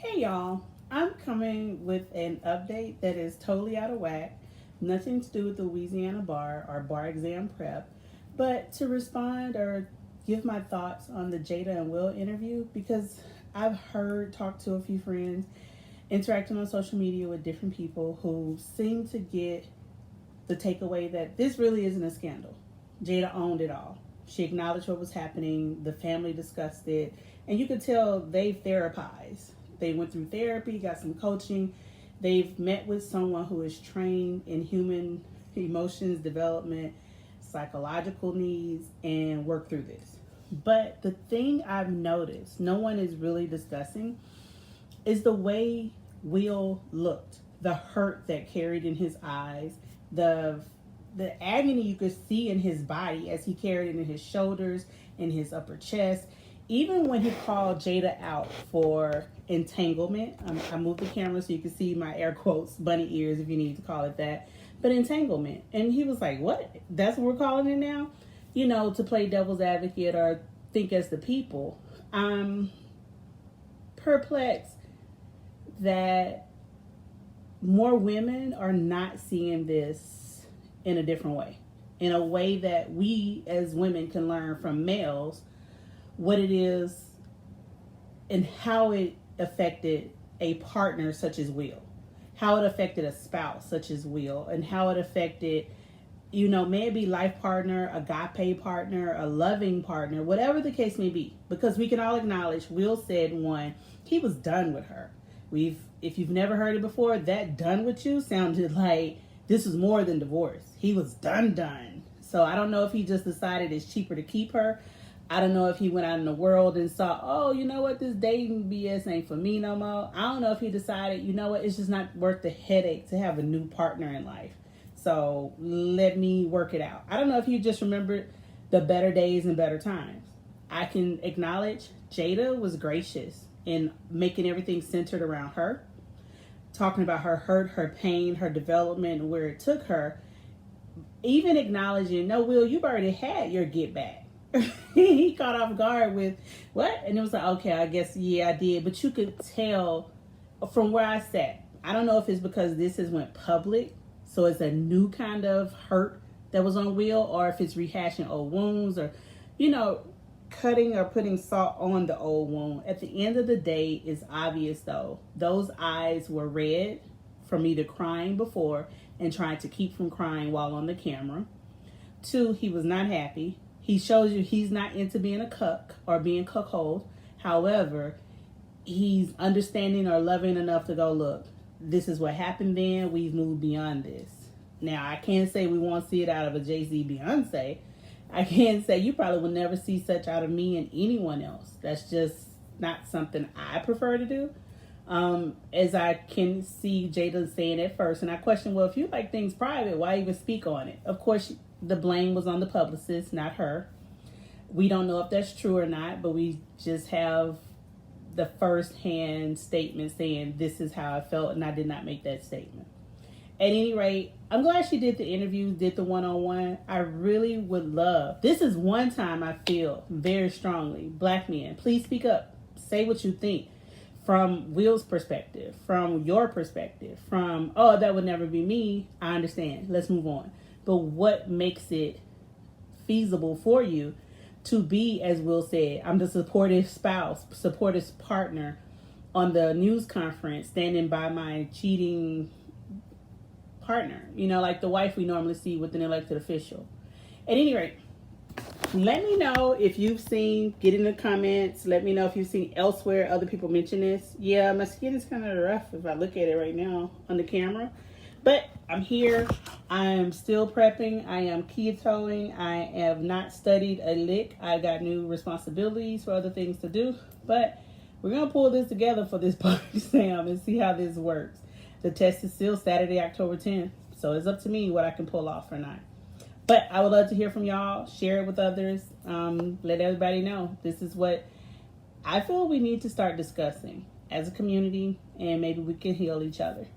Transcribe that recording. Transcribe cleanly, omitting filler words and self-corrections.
Hey y'all, I'm coming with an update that is totally out of whack, nothing to do with the Louisiana bar or bar exam prep, but to respond or give my thoughts on the Jada and Will interview because I've talked to a few friends, interacting on social media with different people who seem to get the takeaway that this really isn't a scandal. Jada owned it all. She acknowledged what was happening, the family discussed it, and you could tell they therapized. They went through therapy, got some coaching. They've met with someone who is trained in human emotions development, psychological needs, and worked through this. But the thing I've noticed no one is really discussing is the way Will looked, the hurt that carried in his eyes, the the agony you could see in his body as he carried it in his shoulders, in his upper chest. Even when he called Jada out for entanglement, I moved the camera so you can see my air quotes, bunny ears if you need to call it that, but entanglement. And he was like, what? That's what we're calling it now? You know, to play devil's advocate or think as the people. I'm perplexed that more women are not seeing this in a different way, in a way that we as women can learn from males what it is and how it affected a partner such as Will, how it affected a spouse such as Will, and how it affected, you know, maybe life partner, agape partner, a loving partner, whatever the case may be. Because we can all acknowledge Will said one, he was done with her. If you've never heard it before, that done with you sounded like this was more than divorce. He was done. So I don't know if he just decided it's cheaper to keep her. I don't know if he went out in the world and saw, oh, you know what, this dating BS ain't for me no more. I don't know if he decided, you know what, it's just not worth the headache to have a new partner in life. So let me work it out. I don't know if he just remembered the better days and better times. I can acknowledge Jada was gracious in making everything centered around her, talking about her hurt, her pain, her development, and where it took her, even acknowledging, no, Will, you've already had your get back. He caught off guard with, what? And it was like, okay, I guess, yeah, I did. But you could tell from where I sat, I don't know if it's because this has went public, so it's a new kind of hurt that was on Will, or if it's rehashing old wounds, or, you know, cutting or putting salt on the old wound. At the end of the day, it's obvious though, those eyes were red from either crying before and trying to keep from crying while on the camera. Two, he was not happy. He shows you he's not into being a cuck or being cuckold. However, he's understanding or loving enough to go, look, this is what happened then. We've moved beyond this. Now, I can't say we won't see it out of a Jay-Z Beyonce. I can't say you probably will never see such out of me and anyone else. That's just not something I prefer to do. As I can see Jada saying at first, and I question, well, if you like things private, why even speak on it? Of course, the blame was on the publicist, not her. We don't know if that's true or not, but we just have the first-hand statement saying this is how I felt, and I did not make that statement. At any rate, I'm glad she did the interview, did the one-on-one. I really would love, this is one time I feel very strongly, black men, please speak up. Say what you think from Will's perspective, from your perspective, from, oh, that would never be me. I understand. Let's move on. But what makes it feasible for you to be, as Will said, I'm the supportive spouse, supportive partner on the news conference, standing by my cheating partner, you know, like the wife we normally see with an elected official. At any rate, let me know if you've seen, get in the comments, let me know if you've seen elsewhere other people mention this. Yeah, my skin is kind of rough if I look at it right now on the camera, but I'm here. I am still prepping. I am ketoing. I have not studied a lick. I got new responsibilities for other things to do, but we're going to pull this together for this bar exam and see how this works. The test is still Saturday, October 10th, so it's up to me what I can pull off or not. But I would love to hear from y'all. Share it with others. Let everybody know. This is what I feel we need to start discussing as a community, and maybe we can heal each other.